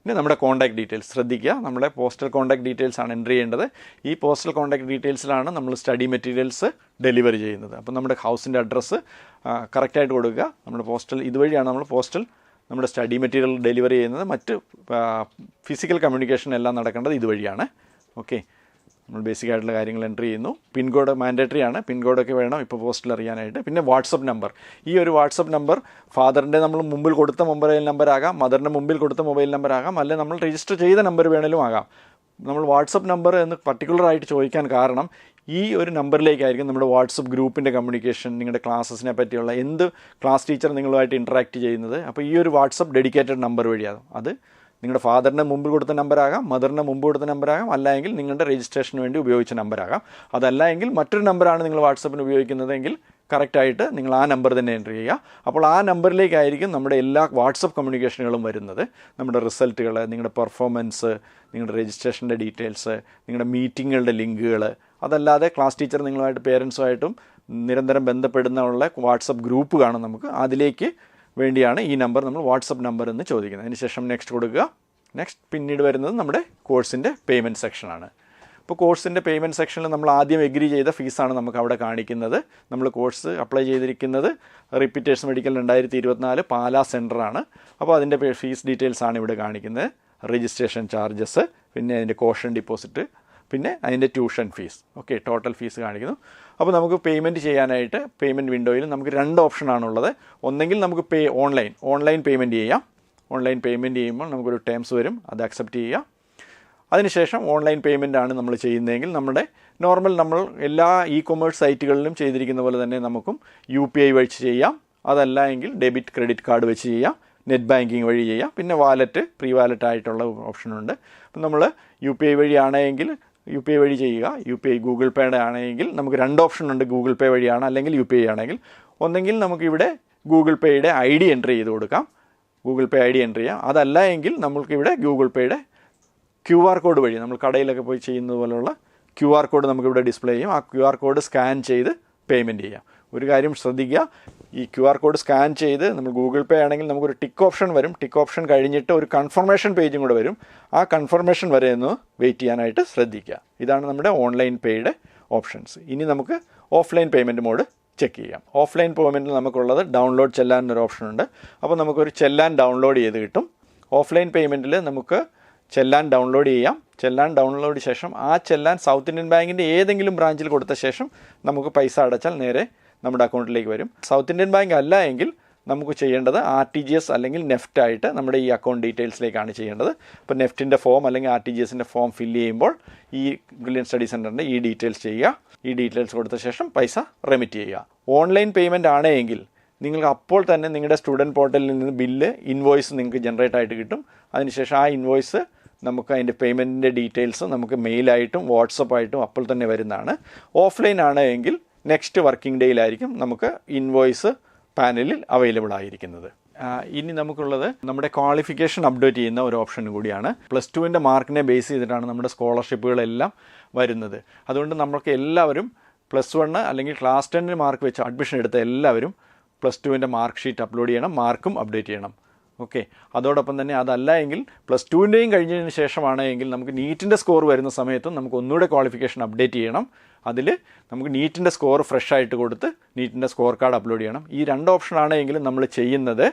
പിന്നെ നമ്മുടെ കോൺടാക്ട് ഡീറ്റെയിൽസ് ശ്രദ്ധിക്കുക. നമ്മുടെ പോസ്റ്റൽ കോൺടാക്ട് ഡീറ്റെയിൽസ് ആണ് എൻ്റർ ചെയ്യേണ്ടത്. ഈ പോസ്റ്റൽ കോൺടാക്ട് ഡീറ്റെയിൽസിലാണ് നമ്മൾ സ്റ്റഡി മെറ്റീരിയൽസ് ഡെലിവറി ചെയ്യുന്നത്. അപ്പോൾ നമ്മുടെ ഹൗസിൻ്റെ അഡ്രസ്സ് കറക്റ്റായിട്ട് കൊടുക്കുക. നമ്മുടെ പോസ്റ്റൽ ഇതുവഴിയാണ് നമ്മൾ നമ്മുടെ സ്റ്റഡി മെറ്റീരിയൽ ഡെലിവറി ചെയ്യുന്നത്. മറ്റ് ഫിസിക്കൽ കമ്മ്യൂണിക്കേഷൻ എല്ലാം നടക്കേണ്ടത് ഇതുവഴിയാണ്. ഓക്കെ, നമ്മൾ ബേസിക് ആയിട്ടുള്ള കാര്യങ്ങൾ എൻ്റർ ചെയ്യുന്നു. പിൻകോഡ് മാൻഡേറ്ററി ആണ്, പിൻകോഡൊക്കെ വേണം ഇപ്പോൾ പോസ്റ്റിൽ അറിയാനായിട്ട്. പിന്നെ വാട്സപ്പ് നമ്പർ, ഈ ഒരു വാട്സപ്പ് നമ്പർ ഫാദറിൻ്റെ നമ്മൾ മുമ്പിൽ കൊടുത്ത മൊബൈൽ നമ്പർ ആകാം, മദറിൻ്റെ മുമ്പിൽ കൊടുത്ത മൊബൈൽ നമ്പർ ആകാം, അല്ലെങ്കിൽ നമ്മൾ രജിസ്റ്റർ ചെയ്ത നമ്പർ വേണേലും ആകാം. നമ്മൾ വാട്സപ്പ് നമ്പർ എന്ന് പർട്ടിക്കുലറായിട്ട് ചോദിക്കാൻ കാരണം ഈ ഒരു നമ്പറിലേക്കായിരിക്കും നമ്മുടെ വാട്സപ്പ് ഗ്രൂപ്പിൻ്റെ കമ്മ്യൂണിക്കേഷൻ, നിങ്ങളുടെ ക്ലാസ്സസിനെ പറ്റിയുള്ള എന്ത് ക്ലാസ് ടീച്ചർ നിങ്ങളുമായിട്ട് ഇൻറ്ററാക്ട് ചെയ്യുന്നത്. അപ്പോൾ ഈ ഒരു വാട്സപ്പ് ഡെഡിക്കേറ്റഡ് നമ്പർ വഴിയാണ്. അത് നിങ്ങളുടെ ഫാദറിൻ്റെ മുമ്പിൽ കൊടുത്ത നമ്പറാകാം, മദറിൻ്റെ മുമ്പ് കൊടുത്ത നമ്പറാകാം, അല്ലെങ്കിൽ നിങ്ങളുടെ രജിസ്ട്രേഷന് വേണ്ടി ഉപയോഗിച്ച നമ്പറാകാം. അതല്ല എങ്കിൽ മറ്റൊരു നമ്പറാണ് നിങ്ങൾ വാട്സപ്പിന് ഉപയോഗിക്കുന്നതെങ്കിൽ കറക്റ്റായിട്ട് നിങ്ങൾ ആ നമ്പർ തന്നെ എൻ്റർ ചെയ്യുക. അപ്പോൾ ആ നമ്പറിലേക്കായിരിക്കും നമ്മുടെ എല്ലാ വാട്സപ്പ് കമ്മ്യൂണിക്കേഷനുകളും വരുന്നത്. നമ്മുടെ റിസൾട്ടുകൾ, നിങ്ങളുടെ പെർഫോമൻസ്, നിങ്ങളുടെ രജിസ്ട്രേഷൻ്റെ ഡീറ്റെയിൽസ്, നിങ്ങളുടെ മീറ്റിങ്ങുകളുടെ ലിങ്കുകൾ, അതല്ലാതെ ക്ലാസ് ടീച്ചർ നിങ്ങളുമായിട്ട് പേരൻസുമായിട്ടും നിരന്തരം ബന്ധപ്പെടുന്നുള്ള വാട്സപ്പ് ഗ്രൂപ്പ് കാണും നമുക്ക്. അതിലേക്ക് വേണ്ടിയാണ് ഈ നമ്പർ നമ്മൾ വാട്സപ്പ് നമ്പർ എന്ന് ചോദിക്കുന്നത്. അതിനുശേഷം നെക്സ്റ്റ് കൊടുക്കുക. നെക്സ്റ്റ്. പിന്നീട് വരുന്നത് നമ്മുടെ കോഴ്സിൻ്റെ പേയ്മെൻറ്റ് സെക്ഷനാണ്. ഇപ്പോൾ കോഴ്സിൻ്റെ പേയ്മെൻറ്റ് സെക്ഷനിൽ നമ്മൾ ആദ്യം എഗ്രി ചെയ്ത ഫീസാണ് നമുക്ക് അവിടെ കാണിക്കുന്നത്. നമ്മൾ കോഴ്സ് അപ്ലൈ ചെയ്തിരിക്കുന്നത് റിപ്പീറ്റേഴ്സ് മെഡിക്കൽ 2024 പാലാ സെൻറ്ററാണ്. അപ്പോൾ അതിൻ്റെ ഫീസ് ഡീറ്റെയിൽസ് ആണ് ഇവിടെ കാണിക്കുന്നത്. രജിസ്ട്രേഷൻ ചാർജസ്, പിന്നെ അതിൻ്റെ കോഷൻ ഡിപ്പോസിറ്റ്, പിന്നെ അതിൻ്റെ tuition fees. Okay, total fees കാണിക്കുന്നു. അപ്പോൾ നമുക്ക് പേയ്മെൻറ്റ് ചെയ്യാനായിട്ട് പേയ്മെൻറ്റ് വിൻഡോയിൽ നമുക്ക് 2 ഓപ്ഷനാണുള്ളത്. ഒന്നെങ്കിൽ നമുക്ക് ഓൺലൈൻ പേയ്മെൻറ്റ് ചെയ്യാം. ഓൺലൈൻ പേയ്മെൻറ്റ് ചെയ്യുമ്പോൾ നമുക്കൊരു ടേംസ് വരും, അത് അക്സെപ്റ്റ് ചെയ്യുക. അതിനുശേഷം ഓൺലൈൻ പേയ്മെൻ്റ് ആണ് നമ്മൾ ചെയ്യുന്നതെങ്കിൽ നമ്മുടെ നമ്മൾ എല്ലാ കൊമേഴ്സ് സൈറ്റുകളിലും ചെയ്തിരിക്കുന്ന പോലെ തന്നെ നമുക്കും UPI വഴി ചെയ്യാം. അതല്ല എങ്കിൽ ഡെബിറ്റ് ക്രെഡിറ്റ് കാർഡ് വെച്ച് ചെയ്യാം, നെറ്റ് ബാങ്കിങ് വഴി ചെയ്യാം. പിന്നെ പ്രീ വാലറ്റ് ആയിട്ടുള്ള ഓപ്ഷനുണ്ട്. അപ്പം നമ്മൾ UPI വഴിയാണെങ്കിൽ UPI വഴി ചെയ്യുക. UPI ഗൂഗിൾ പേയുടെ ആണെങ്കിൽ നമുക്ക് 2 ഓപ്ഷൻ ഉണ്ട്, ഗൂഗിൾ പേ വഴിയാണ് അല്ലെങ്കിൽ UPI ആണെങ്കിൽ. ഒന്നെങ്കിൽ നമുക്കിവിടെ ഗൂഗിൾ പേയുടെ ID എൻ്റർ ചെയ്ത് കൊടുക്കാം, ഗൂഗിൾ പേ ID എൻ്റർ ചെയ്യാം. അതല്ല എങ്കിൽ നമുക്കിവിടെ ഗൂഗിൾ പേയുടെ QR കോഡ് വഴി, നമ്മൾ കടയിലൊക്കെ പോയി ചെയ്യുന്നത് പോലെയുള്ള QR കോഡ് നമുക്കിവിടെ ഡിസ്പ്ലേ ചെയ്യും. ആ QR കോഡ് സ്കാൻ ചെയ്ത് പേയ്മെൻറ്റ് ചെയ്യാം. ഒരു കാര്യം ശ്രദ്ധിക്കുക, ഈ QR കോഡ് സ്കാൻ ചെയ്ത് നമ്മൾ ഗൂഗിൾ പേ ആണെങ്കിൽ നമുക്കൊരു ടിക്ക് ഓപ്ഷൻ വരും. ടിക്ക് ഓപ്ഷൻ കഴിഞ്ഞിട്ട് ഒരു കൺഫർമേഷൻ പേജും കൂടെ വരും. ആ കൺഫർമേഷൻ വരെ ഒന്ന് വെയിറ്റ് ചെയ്യാനായിട്ട് ശ്രദ്ധിക്കുക. ഇതാണ് നമ്മുടെ ഓൺലൈൻ പേയുടെ ഓപ്ഷൻസ്. ഇനി നമുക്ക് ഓഫ്ലൈൻ പേയ്മെൻറ്റ് മോഡ് ചെക്ക് ചെയ്യാം. ഓഫ്ലൈൻ പേയ്മെൻറ്റിൽ നമുക്കുള്ളത് ഡൗൺലോഡ് ചെല്ലാൻ എന്നൊരു ഓപ്ഷനുണ്ട്. അപ്പോൾ നമുക്കൊരു ചെല്ലാൻ ഡൗൺലോഡ് ചെയ്ത് കിട്ടും. ഓഫ്ലൈൻ പേയ്മെൻറ്റിൽ നമുക്ക് ചെല്ലാൻ ഡൗൺലോഡ് ചെയ്യാം. ചെല്ലാൻ ഡൗൺലോഡ് ശേഷം ആ ചെല്ലാൻ സൗത്ത് ഇന്ത്യൻ ബാങ്കിൻ്റെ ഏതെങ്കിലും ബ്രാഞ്ചിൽ കൊടുത്ത ശേഷം നമുക്ക് പൈസ അടച്ചാൽ നേരെ നമ്മുടെ അക്കൗണ്ടിലേക്ക് വരും. സൗത്ത് ഇന്ത്യൻ ബാങ്ക് അല്ല എങ്കിൽ നമുക്ക് ചെയ്യേണ്ടത് RTGS അല്ലെങ്കിൽ നെഫ്റ്റ് ആയിട്ട് നമ്മുടെ ഈ അക്കൗണ്ട് ഡീറ്റെയിൽസിലേക്കാണ് ചെയ്യേണ്ടത്. അപ്പോൾ നെഫ്റ്റിൻ്റെ ഫോം അല്ലെങ്കിൽ RTGSൻ്റെ ഫോം ഫില്ല് ചെയ്യുമ്പോൾ ഈ ബ്രില്യൻ സ്റ്റഡി സെൻറ്ററിൻ്റെ ഈ ഡീറ്റെയിൽസ് ചെയ്യുക. ഈ ഡീറ്റെയിൽസ് കൊടുത്ത ശേഷം പൈസ റെമിറ്റ് ചെയ്യുക. ഓൺലൈൻ പേയ്മെൻറ്റ് ആണെങ്കിൽ നിങ്ങൾക്ക് അപ്പോൾ തന്നെ നിങ്ങളുടെ സ്റ്റുഡൻറ്റ് പോർട്ടലിൽ നിന്ന് ഇൻവോയ്സ് നിങ്ങൾക്ക് ജനറേറ്റ് ആയിട്ട് കിട്ടും. അതിനുശേഷം ആ ഇൻവോയ്സ് നമുക്ക് അതിൻ്റെ പേയ്മെൻറ്റിൻ്റെ ഡീറ്റെയിൽസ് നമുക്ക് മെയിലായിട്ടും വാട്സപ്പായിട്ടും അപ്പോൾ തന്നെ വരുന്നതാണ്. ഓഫ്ലൈൻ ആണ് എങ്കിൽ നെക്സ്റ്റ് വർക്കിംഗ് ഡേയിലായിരിക്കും നമുക്ക് ഇൻവോയ്സ് പാനലിൽ അവൈലബിൾ ആയിരിക്കുന്നത്. ഇനി നമുക്കുള്ളത് നമ്മുടെ ക്വാളിഫിക്കേഷൻ അപ്ഡേറ്റ് ചെയ്യുന്ന ഒരു ഓപ്ഷൻ കൂടിയാണ്. +2ൻ്റെ മാർക്കിനെ ബേസ് ചെയ്തിട്ടാണ് നമ്മുടെ സ്കോളർഷിപ്പുകളെല്ലാം വരുന്നത്. അതുകൊണ്ട് നമുക്ക് എല്ലാവരും +1 അല്ലെങ്കിൽ ക്ലാസ് 10 മാർക്ക് വെച്ച് അഡ്മിഷൻ എടുത്ത എല്ലാവരും +2ൻ്റെ മാർക്ക് ഷീറ്റ് അപ്ലോഡ് ചെയ്യണം, മാർക്കും അപ്ഡേറ്റ് ചെയ്യണം. ഓക്കെ, അതോടൊപ്പം തന്നെ അതല്ല എങ്കിൽ +2ൻ്റെയും കഴിഞ്ഞതിന് ശേഷമാണ് എങ്കിൽ നമുക്ക് നീറ്റിൻ്റെ സ്കോർ വരുന്ന സമയത്തും നമുക്ക് ഒന്നുകൂടെ ക്വാളിഫിക്കേഷൻ അപ്ഡേറ്റ് ചെയ്യണം. അതിൽ നമുക്ക് നീറ്റിൻ്റെ സ്കോർ ഫ്രഷ് ആയിട്ട് കൊടുത്ത് നീറ്റിൻ്റെ സ്കോർ കാർഡ് അപ്ലോഡ് ചെയ്യണം. ഈ 2 ഓപ്ഷനാണ് എങ്കിലും നമ്മൾ ചെയ്യുന്നത്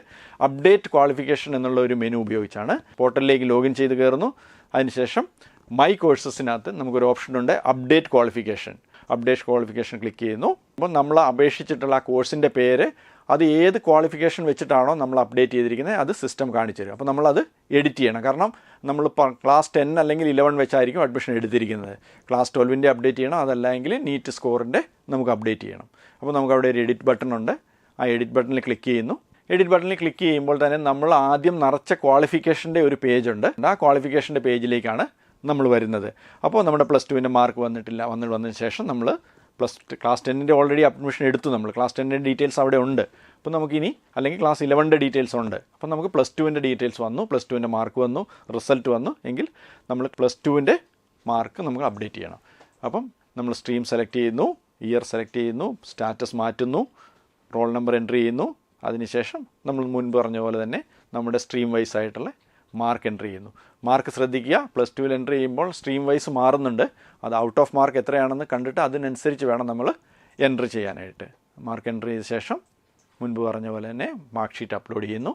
അപ്ഡേറ്റ് ക്വാളിഫിക്കേഷൻ എന്നുള്ള ഒരു മെനു ഉപയോഗിച്ചാണ്. പോർട്ടലിലേക്ക് ലോഗിൻ ചെയ്ത് കയറുന്നു. അതിനുശേഷം മൈ കോഴ്സസിനകത്ത് നമുക്കൊരു ഓപ്ഷനുണ്ട് അപ്ഡേറ്റ് ക്വാളിഫിക്കേഷൻ ക്ലിക്ക് ചെയ്യുന്നു. അപ്പോൾ നമ്മൾ അപേക്ഷിച്ചിട്ടുള്ള ആ കോഴ്സിൻ്റെ പേര് അത് ഏത് ക്വാളിഫിക്കേഷൻ വെച്ചിട്ടാണോ നമ്മൾ അപ്ഡേറ്റ് ചെയ്തിരിക്കുന്നത് അത് സിസ്റ്റം കാണിച്ചു തരും. അപ്പോൾ നമ്മളത് എഡിറ്റ് ചെയ്യണം. കാരണം നമ്മൾ ക്ലാസ് 10 അല്ലെങ്കിൽ 11 വെച്ചായിരിക്കും അഡ്മിഷൻ എടുത്തിരിക്കുന്നത്. ക്ലാസ് 12ൻ്റെ അപ്ഡേറ്റ് ചെയ്യണം, അതല്ലെങ്കിൽ നീറ്റ് സ്കോറിൻ്റെ നമുക്ക് അപ്ഡേറ്റ് ചെയ്യണം. അപ്പോൾ നമുക്ക് അവിടെ ഒരു എഡിറ്റ് ബട്ടൺ ഉണ്ട്. ആ എഡിറ്റ് ബട്ടണിൽ ക്ലിക്ക് ചെയ്യുന്നു. എഡിറ്റ് ബട്ടണിൽ ക്ലിക്ക് ചെയ്യുമ്പോൾ തന്നെ നമ്മൾ ആദ്യം നിറച്ച ക്വാളിഫിക്കേഷൻ്റെ ഒരു പേജുണ്ട്. ആ ക്വാളിഫിക്കേഷൻ്റെ പേജിലേക്കാണ് നമ്മൾ വരുന്നത്. അപ്പോൾ നമ്മുടെ +2ൻ്റെ മാർക്ക് വന്നതിന് ശേഷം നമ്മൾ ക്ലാസ് 10ൻ്റെ ഓൾറെഡി അഡ്മിഷൻ എടുത്തു. നമ്മൾ ക്ലാസ് 10ൻ്റെ ഡീറ്റെയിൽസ് അവിടെ ഉണ്ട്. അപ്പോൾ നമുക്കിനി അല്ലെങ്കിൽ ക്ലാസ് 11ൻ്റെ ഡീറ്റെയിൽസ് ഉണ്ട്. അപ്പോൾ നമുക്ക് +2ൻ്റെ ഡീറ്റെയിൽസ് വന്നു, +2ൻ്റെ മാർക്ക് വന്നു, റിസൾട്ട് വന്നു എങ്കിൽ നമ്മൾ +2ൻ്റെ മാർക്ക് നമുക്ക് അപ്ഡേറ്റ് ചെയ്യണം. അപ്പം നമ്മൾ സ്ട്രീം സെലക്ട് ചെയ്യുന്നു, ഇയർ സെലക്ട് ചെയ്യുന്നു, സ്റ്റാറ്റസ് മാറ്റുന്നു, റോൾ നമ്പർ എൻട്രി ചെയ്യുന്നു. അതിനുശേഷം നമ്മൾ മുൻപ് പറഞ്ഞ പോലെ തന്നെ നമ്മുടെ സ്ട്രീം വൈസ് ആയിട്ടുള്ള മാർക്ക് എൻട്രി ചെയ്യുന്നു. മാർക്ക് ശ്രദ്ധിക്കുക, +2ൽ എൻട്രി ചെയ്യുമ്പോൾ സ്ട്രീം വൈസ് മാറുന്നുണ്ട്. അത് ഔട്ട് ഓഫ് മാർക്ക് എത്രയാണെന്ന് കണ്ടിട്ട് അതിനനുസരിച്ച് വേണം നമ്മൾ എൻട്രി ചെയ്യാനായിട്ട്. മാർക്ക് എൻട്രി ചെയ്ത ശേഷം മുൻപ് പറഞ്ഞ പോലെ തന്നെ മാർക്ക് ഷീറ്റ് അപ്ലോഡ് ചെയ്യുന്നു.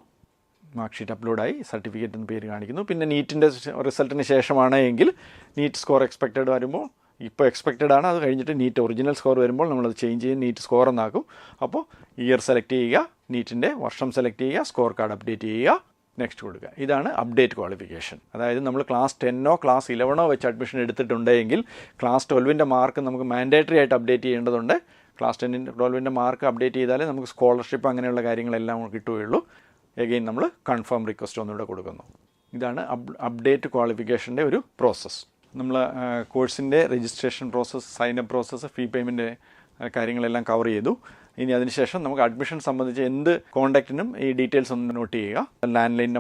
മാർക്ക് ഷീറ്റ് അപ്ലോഡായി, സർട്ടിഫിക്കറ്റ് എന്ന് പേര് കാണിക്കുന്നു. പിന്നെ നീറ്റിൻ്റെ റിസൾട്ടിന് ശേഷമാണ് എങ്കിൽ നീറ്റ് സ്കോർ എക്സ്പെക്റ്റഡ് വരുമ്പോൾ ഇപ്പോൾ എക്സ്പെക്റ്റഡ് ആണ്, അത് കഴിഞ്ഞിട്ട് നീറ്റ് ഒറിജിനൽ സ്കോർ വരുമ്പോൾ നമ്മളത് ചേഞ്ച് ചെയ്ത് നീറ്റ് സ്കോർ എന്നാക്കും. അപ്പോൾ ഇയർ സെലക്ട് ചെയ്യുക, നീറ്റിൻ്റെ വർഷം സെലക്ട് ചെയ്യുക, സ്കോർ കാർഡ് അപ്ഡേറ്റ് ചെയ്യുക, നെക്സ്റ്റ് കൊടുക്കുക. ഇതാണ് അപ്ഡേറ്റ് ക്വാളിഫിക്കേഷൻ. അതായത് നമ്മൾ ക്ലാസ് 10 ക്ലാസ് 11 വെച്ച് അഡ്മിഷൻ എടുത്തിട്ടുണ്ടെങ്കിൽ ക്ലാസ് 12ൻ്റെ മാർക്ക് നമുക്ക് മാൻഡേറ്ററി ആയിട്ട് അപ്ഡേറ്റ് ചെയ്യേണ്ടതുണ്ട്. ക്ലാസ് 12ൻ്റെ മാർക്ക് അപ്ഡേറ്റ് ചെയ്താലേ നമുക്ക് സ്കോളർഷിപ്പ് അങ്ങനെയുള്ള കാര്യങ്ങളെല്ലാം കിട്ടുകയുള്ളൂ. എഗെയിൻ നമ്മൾ കൺഫേം റിക്വസ്റ്റ് ഒന്നുകൂടെ കൊടുക്കുന്നു. ഇതാണ് അപ്ഡേറ്റ് ക്വാളിഫിക്കേഷൻ്റെ ഒരു പ്രോസസ്സ്. നമ്മൾ കോഴ്സിൻ്റെ രജിസ്ട്രേഷൻ പ്രോസസ്സ്, സൈനപ്പ് പ്രോസസ്സ്, ഫീ പേയ്മെൻറ്റ് കാര്യങ്ങളെല്ലാം കവർ ചെയ്തു. ഇനി അതിനുശേഷം നമുക്ക് അഡ്മിഷൻ സംബന്ധിച്ച് എന്ത് കോൺടാക്റ്റിനും ഈ ഡീറ്റെയിൽസ് ഒന്ന് നോട്ട് ചെയ്യുക. ലാൻഡ് ലൈൻ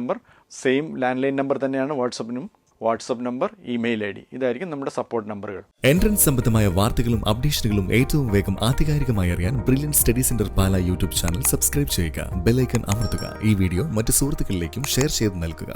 നമ്പർ തന്നെയാണ് വാട്സപ്പ് നമ്പർ, ഇമെയിൽ ID, ഇതായിരിക്കും നമ്മുടെ സപ്പോർട്ട് നമ്പറുകൾ. എൻട്രൻസ് സംബന്ധമായ വാർത്തകളും അപ്ഡേഷനുകളും ഏറ്റവും വേഗം ആധികാരികമായി അറിയാൻ ബ്രില്യൻ സ്റ്റഡി സെന്റർ പാല യൂട്യൂബ് ചാനൽ സബ്സ്ക്രൈബ് ചെയ്യുക. ബെൽ ഐക്കൺ അമർത്തുക. ഈ വീഡിയോ മറ്റ് സുഹൃത്തുക്കളിലേക്കും ഷെയർ ചെയ്ത് നൽകുക.